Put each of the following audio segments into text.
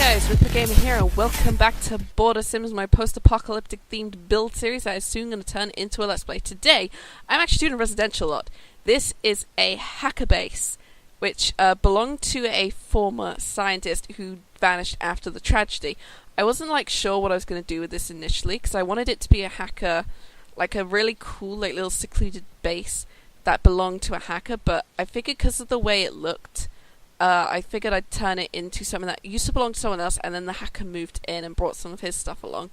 guys, Ripper Gamer here, and welcome back to Bordersims, my post-apocalyptic themed build series that is soon going to turn into a Let's Play. Today, I'm actually doing a residential lot. This is a hacker base, which belonged to a former scientist who vanished after the tragedy. I wasn't sure what I was going to do with this initially, because I wanted it to be a hacker, like a really cool, little secluded base that belonged to a hacker, but I figured because of the way it looked, I figured I'd turn it into something that used to belong to someone else, and then the hacker moved in and brought some of his stuff along.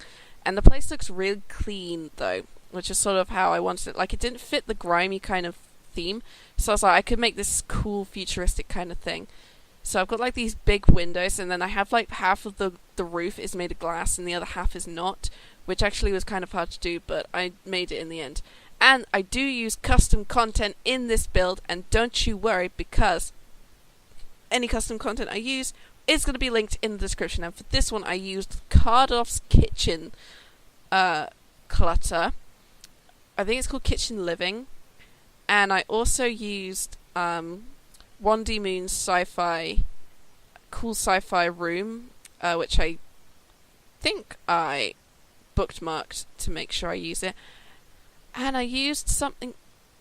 And the place looks really clean, though, which is sort of how I wanted it. Like, it didn't fit the grimy kind of theme, so I was like, I could make this cool, futuristic kind of thing. So I've got, these big windows, and then I have, half of the roof is made of glass, and the other half is not, which actually was kind of hard to do, but I made it in the end. And I do use custom content in this build, and don't you worry, because any custom content I use is going to be linked in the description. And for this one, I used Cardoff's Kitchen clutter. I think it's called Kitchen Living. And I also used Wandy Moon's cool sci-fi room, which I think I bookmarked to make sure I use it. And I used something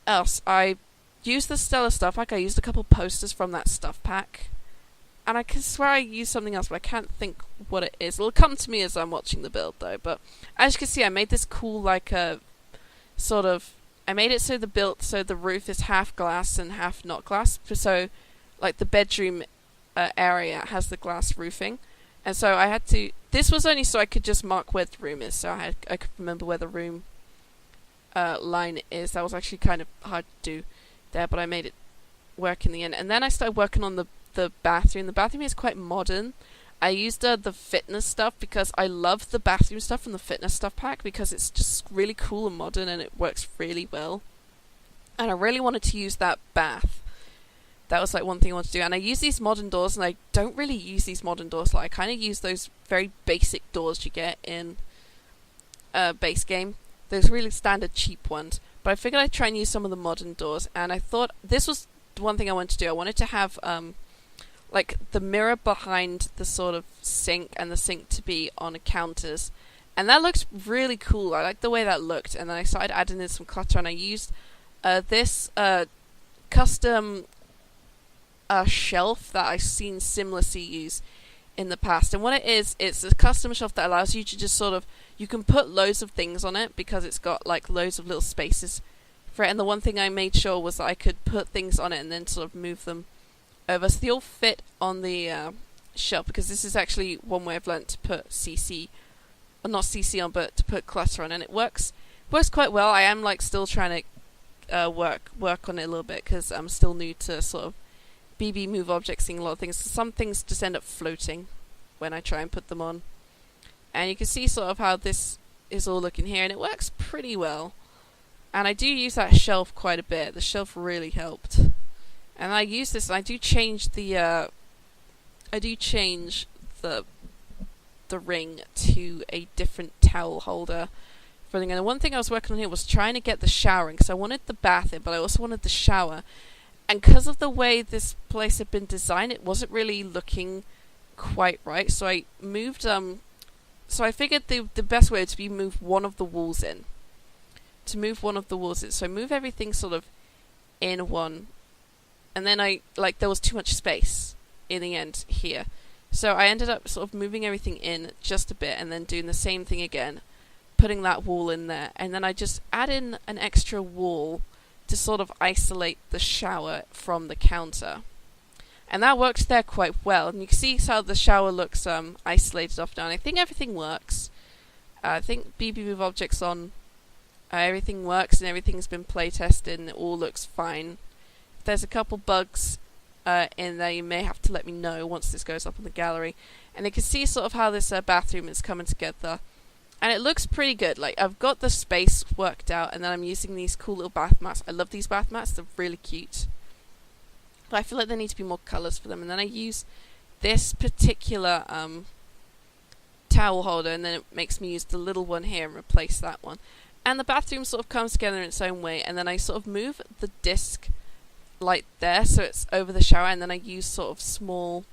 else. I used the Stellar stuff pack. I used a couple posters from that stuff pack. And I can swear I used something else, but I can't think what it is. It'll come to me as I'm watching the build, though. But as you can see, I made this cool, I made it so the roof is half glass and half not glass. So, the bedroom area has the glass roofing. And so I had to... This was only so I could just mark where the room is. So I could remember where the room line is. That was actually kind of hard to do there, but I made it work in the end. And then I started working on the bathroom. The bathroom is quite modern. I used the fitness stuff because I love the bathroom stuff from the fitness stuff pack because it's just really cool and modern and it works really well. And I really wanted to use that bath. That was one thing I wanted to do. And I use these modern doors, and I don't really use these modern doors. I kind of use those very basic doors you get in base game. Those really standard cheap ones. But I figured I'd try and use some of the modern doors, and I thought this was one thing I wanted to do. I wanted to have the mirror behind the sort of sink, and the sink to be on counters, and that looks really cool. I like the way that looked, and then I started adding in some clutter, and I used this custom shelf that I've seen Simlessy use in the past. And what it is, it's a custom shelf that allows you to just you can put loads of things on it because it's got loads of little spaces for it. And the one thing I made sure was that I could put things on it and then move them over so they all fit on the shelf, because this is actually one way I've learnt to put CC, or not CC on, but to put clutter on, and it works quite well. I am still trying to work on it a little bit because I'm still new to BB move objects, seeing a lot of things. Some things just end up floating when I try and put them on. And you can see how this is all looking here, and it works pretty well. And I do use that shelf quite a bit. The shelf really helped. And I use this, and I do change the ring to a different towel holder. And the one thing I was working on here was trying to get the showering, because I wanted the bath in, but I also wanted the shower. And because of the way this place had been designed, it wasn't really looking quite right. So I moved, so I figured the best way would be move one of the walls in. So I move everything in one. And then there was too much space in the end here. So I ended up moving everything in just a bit and then doing the same thing again, putting that wall in there. And then I just add in an extra wall to isolate the shower from the counter. And that works there quite well. And you can see how the shower looks isolated off now. And I think everything works. I think BB Move Objects on, everything works and everything's been play tested and it all looks fine. If there's a couple bugs in there, you may have to let me know once this goes up in the gallery. And you can see how this bathroom is coming together. And it looks pretty good. I've got the space worked out, and then I'm using these cool little bath mats. I love these bath mats. They're really cute. But I feel like there need to be more colours for them. And then I use this particular towel holder, and then it makes me use the little one here and replace that one. And the bathroom comes together in its own way. And then I move the disc there, so it's over the shower, and then I use small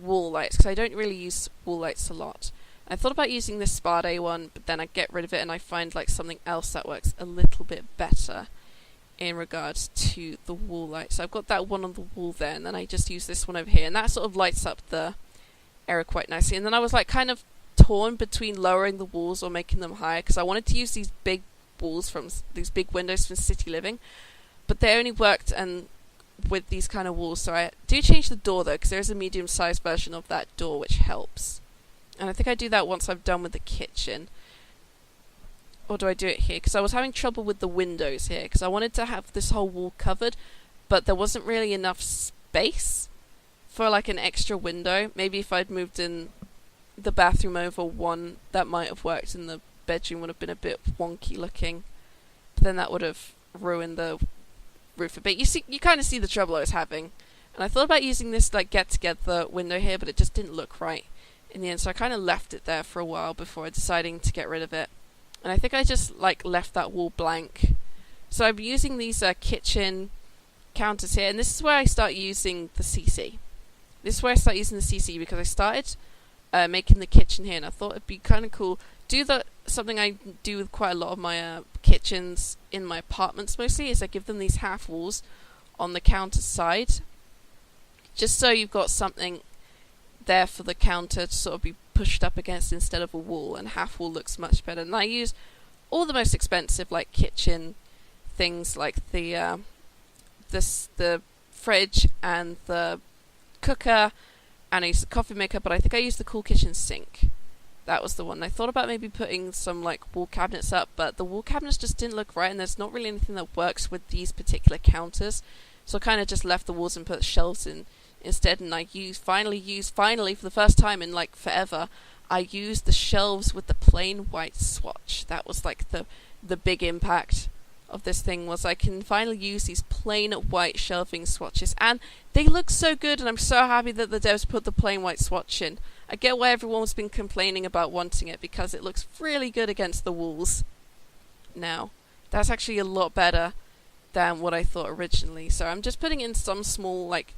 wall lights, because I don't really use wall lights a lot. I thought about using this Spa Day one, but then I get rid of it and I find like something else that works a little bit better in regards to the wall light. So I've got that one on the wall there, and then I just use this one over here, and that sort of lights up the area quite nicely. And then I was like kind of torn between lowering the walls or making them higher, because I wanted to use these big walls from these big windows from City Living, but they only worked and with these kind of walls. So I do change the door though, because there is a medium-sized version of that door which helps. And I think I do that once I'm done with the kitchen. Or do I do it here? Because I was having trouble with the windows here, because I wanted to have this whole wall covered, but there wasn't really enough space for like an extra window. Maybe if I'd moved in the bathroom over one, that might have worked, and the bedroom would have been a bit wonky looking. But then that would have ruined the roof a bit. You kind of see the trouble I was having. And I thought about using this like get-together window here, but it just didn't look right in the end, so I kind of left it there for a while before deciding to get rid of it. And I think I just like left that wall blank. So I'm using these kitchen counters here, and this is where I start using the CC. This is where I start using the CC, because I started making the kitchen here, and I thought it'd be kind of cool. Something I do with quite a lot of my kitchens in my apartments mostly, is I give them these half walls on the counter side, just so you've got something there for the counter to sort of be pushed up against instead of a wall, and half wall looks much better. And I use all the most expensive like kitchen things, like the fridge and the cooker, and I use the coffee maker, but I think I use the cool kitchen sink. That was the one. I thought about maybe putting some like wall cabinets up, but the wall cabinets just didn't look right, and there's not really anything that works with these particular counters, so I kind of just left the walls and put shelves in instead. And I finally for the first time in like forever, I used the shelves with the plain white swatch. That was like the big impact of this thing, was I can finally use these plain white shelving swatches, and they look so good, and I'm so happy that the devs put the plain white swatch in. I get why everyone's been complaining about wanting it, because it looks really good against the walls now. That's actually a lot better than what I thought originally. So I'm just putting in some small like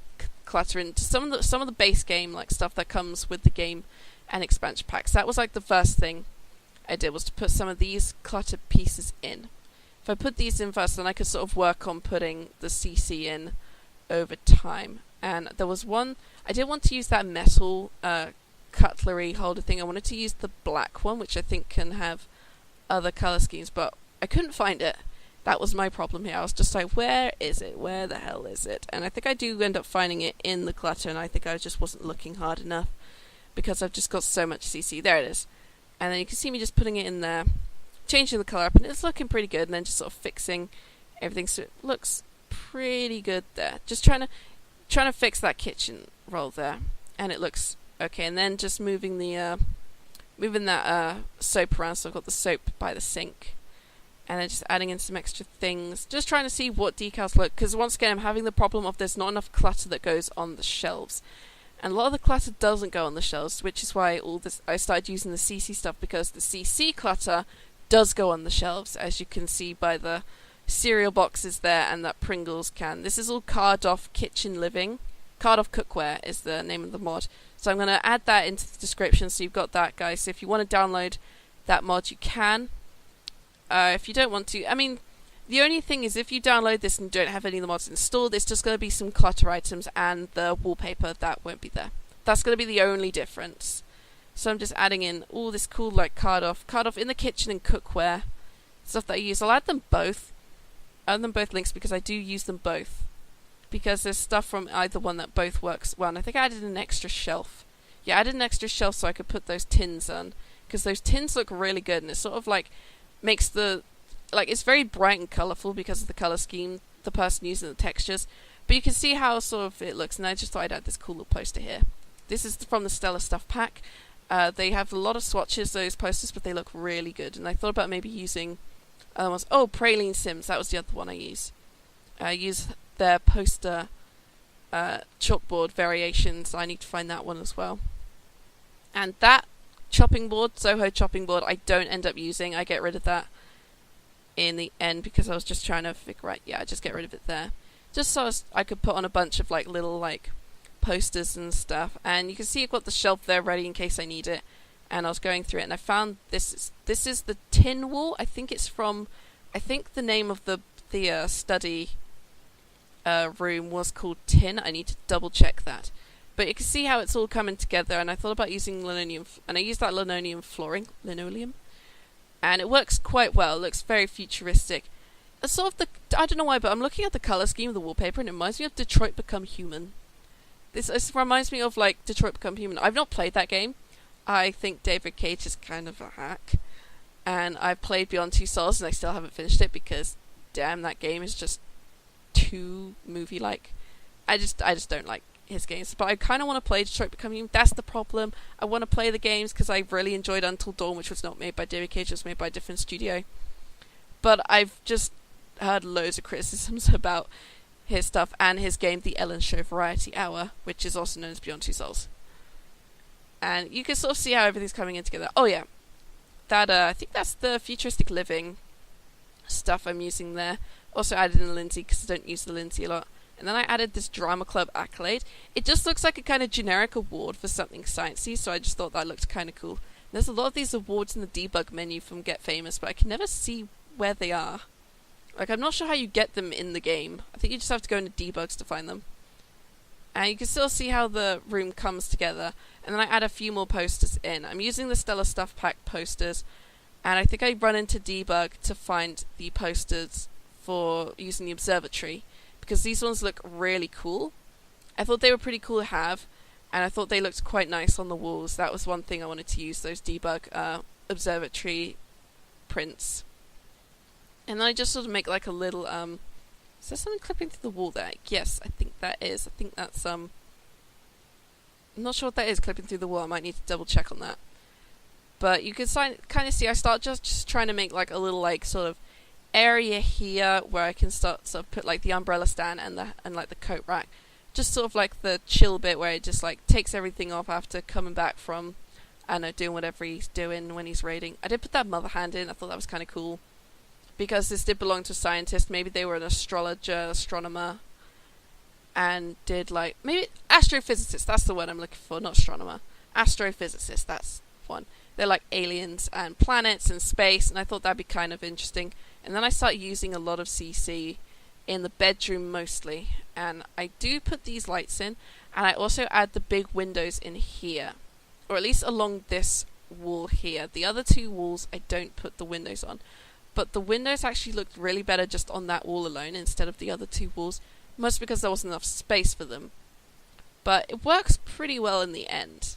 clutter into some of the base game like stuff that comes with the game and expansion packs. That was like the first thing I did, was to put some of these cluttered pieces in. If I put these in first, then I could sort of work on putting the CC in over time. And there was one, I did want to use that metal cutlery holder thing. I wanted to use the black one, which I think can have other color schemes, but I couldn't find it. That was my problem here. I was just like, where is it? Where the hell is it? And I think I do end up finding it in the clutter, and I think I just wasn't looking hard enough, because I've just got so much CC. There it is. And then you can see me just putting it in there, changing the color up, and it's looking pretty good, and then just sort of fixing everything so it looks pretty good there. Just trying to fix that kitchen roll there, and it looks okay. And then just moving that soap around, so I've got the soap by the sink, and then just adding in some extra things, just trying to see what decals look, because once again I'm having the problem of there's not enough clutter that goes on the shelves, and a lot of the clutter doesn't go on the shelves, which is why I started using the CC stuff, because the CC clutter does go on the shelves, as you can see by the cereal boxes there and that Pringles can. This is all card off kitchen living. Card off cookware is the name of the mod. So I'm going to add that into the description, so you've got that, guys. So if you want to download that mod, you can. If you don't want to, I mean, the only thing is if you download this and don't have any of the mods installed, it's just going to be some clutter items, and the wallpaper that won't be there. That's going to be the only difference. So I'm just adding in all this cool like card off in the kitchen and cookware stuff that I use. I'll add them both links, because I do use them both, because there's stuff from either one that both works well. And I think I added an extra shelf. Yeah, I added an extra shelf so I could put those tins on, because those tins look really good, and it sort of like makes it's very bright and colourful because of the colour scheme, the person using the textures, but you can see how sort of it looks. And I just thought I'd add this cool little poster here. This is from the Stellar Stuff pack. They have a lot of swatches, those posters, but they look really good, and I thought about maybe using other ones. Oh, Praline Sims, that was the other one I use. I use their poster chalkboard variations. I need to find that one as well. And that chopping board, Soho chopping board, I don't end up using. I get rid of that in the end, because I was just trying to figure out, I just get rid of it there. Just so I could put on a bunch of like little like posters and stuff, and you can see I've got the shelf there ready in case I need it. And I was going through it, and I found this is the tin wall. I think the name of the study room was called Tin. I need to double check that. But you can see how it's all coming together, and I thought about using linoleum, and I used that linoleum flooring, and it works quite well. It looks very futuristic. It's sort of I don't know why, but I'm looking at the color scheme of the wallpaper, and it reminds me of Detroit Become Human. This reminds me of like Detroit Become Human. I've not played that game. I think David Cage is kind of a hack, and I've played Beyond Two Souls, and I still haven't finished it because, damn, that game is just too movie-like. I just don't like his games, but I kind of want to play Detroit Become Human. That's the problem. I want to play the games because I really enjoyed Until Dawn, which was not made by David Cage, it was made by a different studio. But I've just heard loads of criticisms about his stuff and his game, The Ellen Show Variety Hour, which is also known as Beyond Two Souls. And you can sort of see how everything's coming in together. Oh yeah, that I think that's the futuristic living stuff I'm using there. Also added in the Lindsay because I don't use the Lindsay a lot. And then I added this Drama Club accolade. It just looks like a kind of generic award for something sciencey, so I just thought that looked kind of cool. There's a lot of these awards in the debug menu from Get Famous, but I can never see where they are. Like, I'm not sure how you get them in the game. I think you just have to go into debugs to find them. And you can still see how the room comes together. And then I add a few more posters in. I'm using the Stellar Stuff Pack posters. And I think I run into debug to find the posters for using the observatory. Because these ones look really cool. I thought they were pretty cool to have. And I thought they looked quite nice on the walls. That was one thing I wanted to use, those debug observatory prints. And then I just sort of make like a little... is there something clipping through the wall there? Yes, I think that is. I think that's, I'm not sure what that is clipping through the wall. I might need to double check on that. But you can kind of see I start just trying to make like a little like sort of area here where I can start sort of put like the umbrella stand and like the coat rack. Just sort of like the chill bit where it just like takes everything off after coming back from, I don't know, doing whatever he's doing when he's raiding. I did put that mother hand in. I thought that was kind of cool. Because this did belong to a scientist. Maybe they were an astrologer, astronomer, and did like... Maybe AstroPhysicist, that's the word I'm looking for, not astronomer. AstroPhysicist, that's one. They're like aliens and planets and space, and I thought that'd be kind of interesting. And then I started using a lot of CC in the bedroom mostly. And I do put these lights in, and I also add the big windows in here. Or at least along this wall here. The other two walls, I don't put the windows on. But the windows actually looked really better just on that wall alone instead of the other two walls. Mostly because there wasn't enough space for them. But it works pretty well in the end.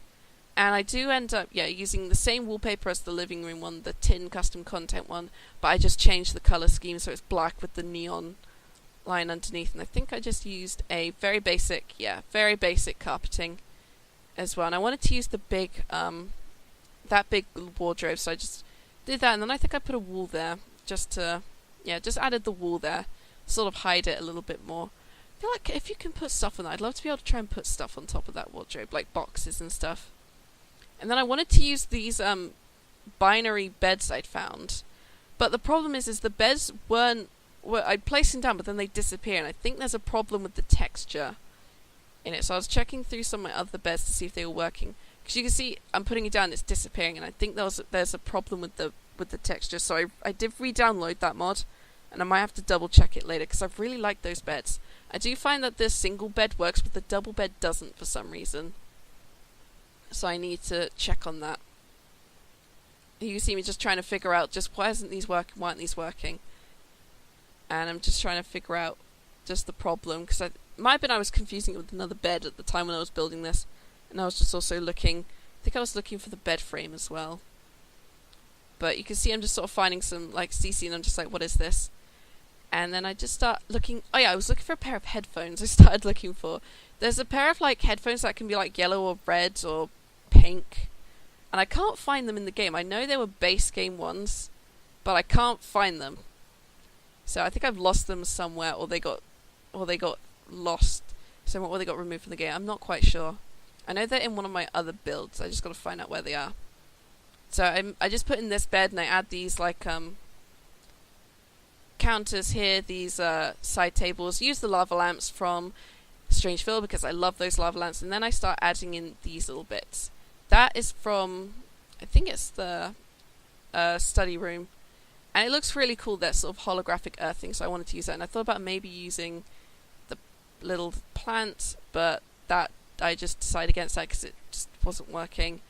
And I do end up, using the same wallpaper as the living room one, the tin custom content one. But I just changed the colour scheme so it's black with the neon line underneath. And I think I just used a very basic carpeting as well. And I wanted to use the big, that big wardrobe, so I just did that. And then I think I put a wall there. Just added the wall there, sort of hide it a little bit more. I feel like if you can put stuff on that, I'd love to be able to try and put stuff on top of that wardrobe, like boxes and stuff. And then I wanted to use these binary beds I'd found, but the problem is the beds I'd place them down, but then they disappear, and I think there's a problem with the texture in it. So I was checking through some of my other beds to see if they were working, because you can see I'm putting it down, it's disappearing, and I think there's a problem with the texture, so I did re-download that mod, and I might have to double check it later, because I really like those beds. I do find that this single bed works, but the double bed doesn't for some reason. So I need to check on that. You see me just trying to figure out just why aren't these working? And I'm just trying to figure out just the problem, because it might have been I was confusing it with another bed at the time when I was building this, and I was just also looking for the bed frame as well. But you can see I'm just sort of finding some like CC, and I'm just like, what is this? And then I just start looking. Oh yeah, I was looking for a pair of headphones. I started looking for. There's a pair of like headphones that can be like yellow or red or pink, and I can't find them in the game. I know they were base game ones, but I can't find them. So I think I've lost them somewhere, or they got lost somewhere, or they got removed from the game. I'm not quite sure. I know they're in one of my other builds. I just got to find out where they are. So I just put in this bed, and I add these like counters here, these side tables. Use the lava lamps from Strangerville because I love those lava lamps, and then I start adding in these little bits. That is from, I think it's the study room, and it looks really cool, that sort of holographic earthing, so I wanted to use that, and I thought about maybe using the little plant, but that I just decided against that because it just wasn't working.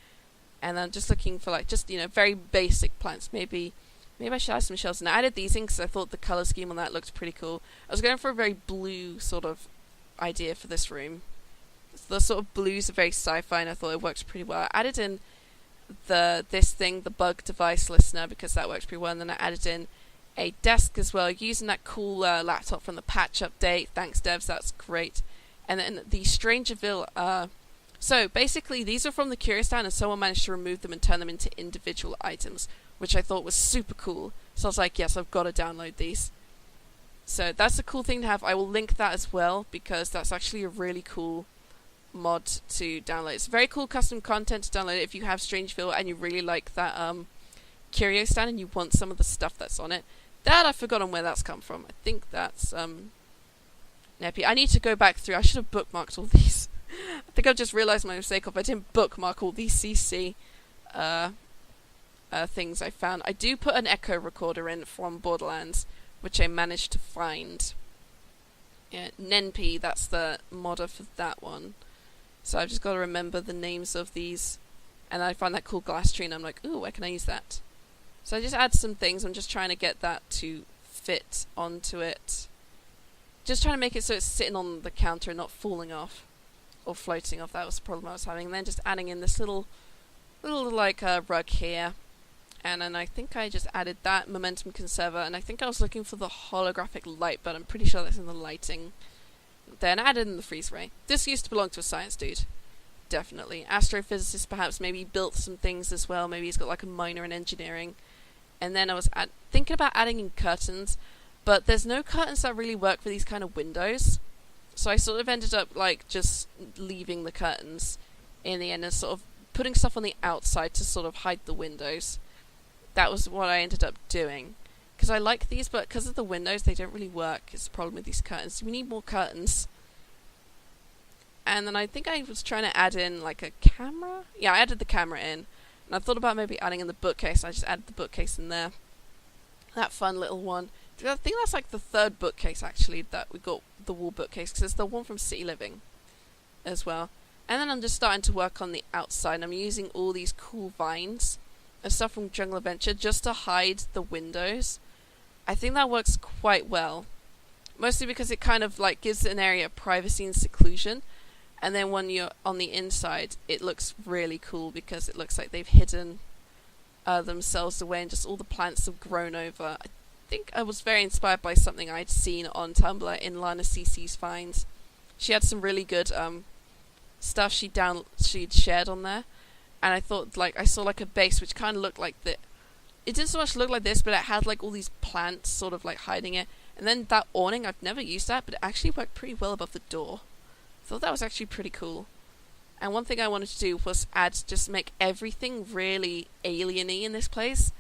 And I'm just looking for like just, you know, very basic plants. Maybe I should add some shells. And I added these in because I thought the color scheme on that looked pretty cool. I was going for a very blue sort of idea for this room. The sort of blues are very sci-fi, and I thought it works pretty well. I added in the bug device listener, because that works pretty well. And then I added in a desk as well, using that cool laptop from the patch update. Thanks, devs, that's great. And then the Strangerville. So basically, these are from the Curious Town, and someone managed to remove them and turn them into individual items, which I thought was super cool. So I was like, yes, I've got to download these. So that's a cool thing to have. I will link that as well, because that's actually a really cool mod to download. It's very cool custom content to download it if you have Strangerville and you really like that Curious Town and you want some of the stuff that's on it. That I've forgotten where that's come from. I think that's Neppy. I need to go back through. I should have bookmarked all these. I think I've just realised my mistake of I didn't bookmark all these CC things I found. I do put an echo recorder in from Borderlands, which I managed to find. Yeah, Nenpy, that's the modder for that one. So I've just got to remember the names of these. And I find that cool glass tree, and I'm like, ooh, where can I use that? So I just add some things. I'm just trying to get that to fit onto it. Just trying to make it so it's sitting on the counter and not falling off or floating off. That was the problem I was having. And then just adding in this little like rug here. And then I think I just added that momentum conserver, and I think I was looking for the holographic light, but I'm pretty sure that's in the lighting. Then I added in the freeze ray. This used to belong to a science dude. Definitely. AstroPhysicist perhaps maybe built some things as well. Maybe he's got like a minor in engineering. And then I was thinking about adding in curtains, but there's no curtains that really work for these kind of windows. So I sort of ended up like just leaving the curtains in the end and sort of putting stuff on the outside to sort of hide the windows. That was what I ended up doing. Because I like these, but because of the windows, they don't really work. It's the problem with these curtains. We need more curtains. And then I think I was trying to add in like a camera. Yeah, I added the camera in. And I thought about maybe adding in the bookcase. I just added the bookcase in there. That fun little one. I think that's like the third bookcase actually that we got, the wall bookcase. Because it's the one from City Living as well. And then I'm just starting to work on the outside. I'm using all these cool vines and stuff from Jungle Adventure just to hide the windows. I think that works quite well. Mostly because it kind of like gives an area of privacy and seclusion. And then when you're on the inside, it looks really cool because it looks like they've hidden themselves away and just all the plants have grown over. I think I was very inspired by something I'd seen on Tumblr in Lana CC's finds. She had some really good stuff she'd shared on there. And I thought, like, I saw like a base which kind of looked like it didn't so much look like this, but it had like all these plants sort of like hiding it. And then that awning, I've never used that, but it actually worked pretty well above the door. I thought that was actually pretty cool. And one thing I wanted to do was just make everything really alien-y in this place.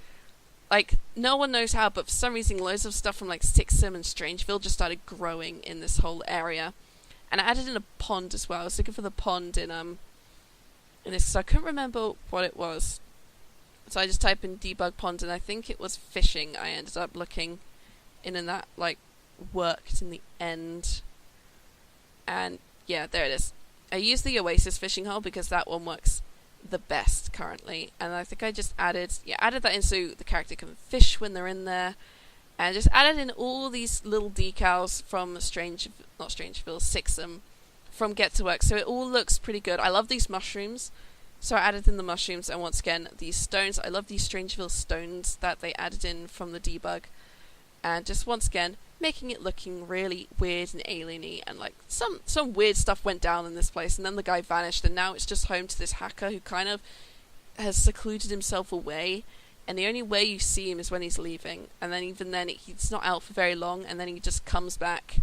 Like, no one knows how, but for some reason loads of stuff from like Sixam and Strangerville just started growing in this whole area. And I added in a pond as well. I was looking for the pond in this, so I couldn't remember what it was. So I just typed in debug pond, and I think it was fishing. I ended up looking in, and that like worked in the end. And yeah, there it is. I used the Oasis fishing hole because that one works the best currently. And I think I just added that in so the character can fish when they're in there. And just added in all these little decals from Sixam from Get to Work. So it all looks pretty good. I love these mushrooms. So I added in the mushrooms, and once again, these stones. I love these Strangerville stones that they added in from the debug. And just once again, making it looking really weird and alien-y, and like some weird stuff went down in this place, and then the guy vanished, and now it's just home to this hacker who kind of has secluded himself away, and the only way you see him is when he's leaving, and then even then he's not out for very long, and then he just comes back,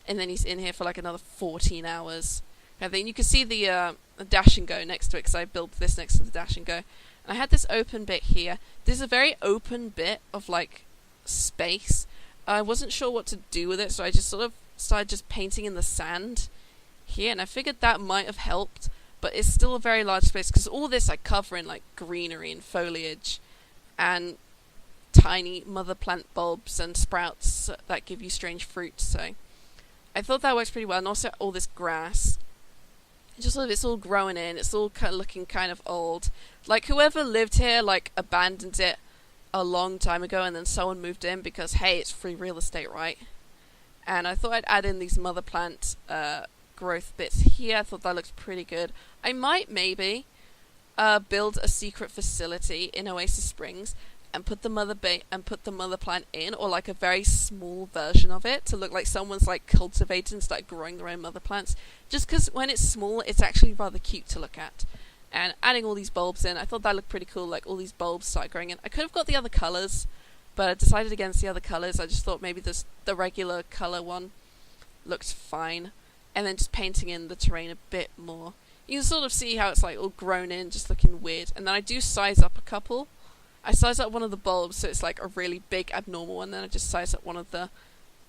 and then he's in here for like another 14 hours. And then you can see the dash and go next to it, because I built this next to the dash and go. And I had this open bit here. This is a very open bit of like space. I wasn't sure what to do with it, so I just sort of started just painting in the sand here, and I figured that might have helped, but it's still a very large space because all this I cover in like greenery and foliage and tiny mother plant bulbs and sprouts that give you strange fruits. So I thought that works pretty well, and also all this grass. Just like it's all growing in, it's all kind of looking kind of old. Like whoever lived here like abandoned it a long time ago, and then someone moved in because hey, it's free real estate, right? And I thought I'd add in these mother plant growth bits here. I thought that looked pretty good. I might maybe build a secret facility in Oasis Springs and put the mother plant in, or like a very small version of it to look like someone's like cultivated and started growing their own mother plants. Just because when it's small, it's actually rather cute to look at. And adding all these bulbs in, I thought that looked pretty cool. Like all these bulbs start growing in. I could have got the other colors, but I decided against the other colors. I just thought maybe the regular color one looked fine, and then just painting in the terrain a bit more. You can sort of see how it's like all grown in, just looking weird. And then I do size up a couple. I size up one of the bulbs so it's like a really big abnormal one, then I just size up one of the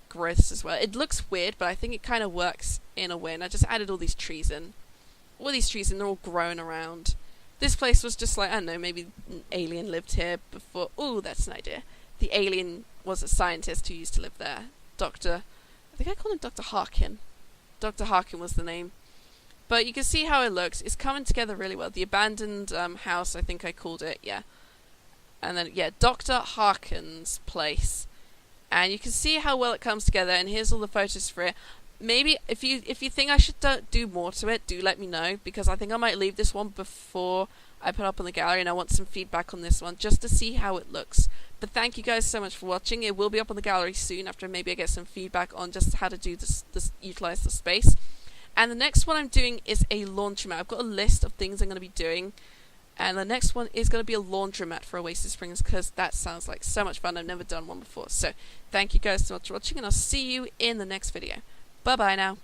growths as well. It looks weird, but I think it kind of works in a way, and I just added all these trees in. All these trees, and they're all grown around. This place was just like, I don't know, maybe an alien lived here before. Ooh, that's an idea. The alien was a scientist who used to live there. I think I called him Dr. Harken. Dr. Harken was the name. But you can see how it looks. It's coming together really well. The abandoned house, I think I called it, yeah. And then, yeah, Dr. Harken's place. And you can see how well it comes together, and here's all the photos for it. Maybe, if you think I should do more to it, do let me know, because I think I might leave this one before I put up on the gallery, and I want some feedback on this one, just to see how it looks. But thank you guys so much for watching. It will be up on the gallery soon, after maybe I get some feedback on just how to do this utilize the space. And the next one I'm doing is a laundromat. I've got a list of things I'm going to be doing. And the next one is going to be a laundromat for Oasis Springs, because that sounds like so much fun. I've never done one before. So thank you guys so much for watching, and I'll see you in the next video. Bye bye now.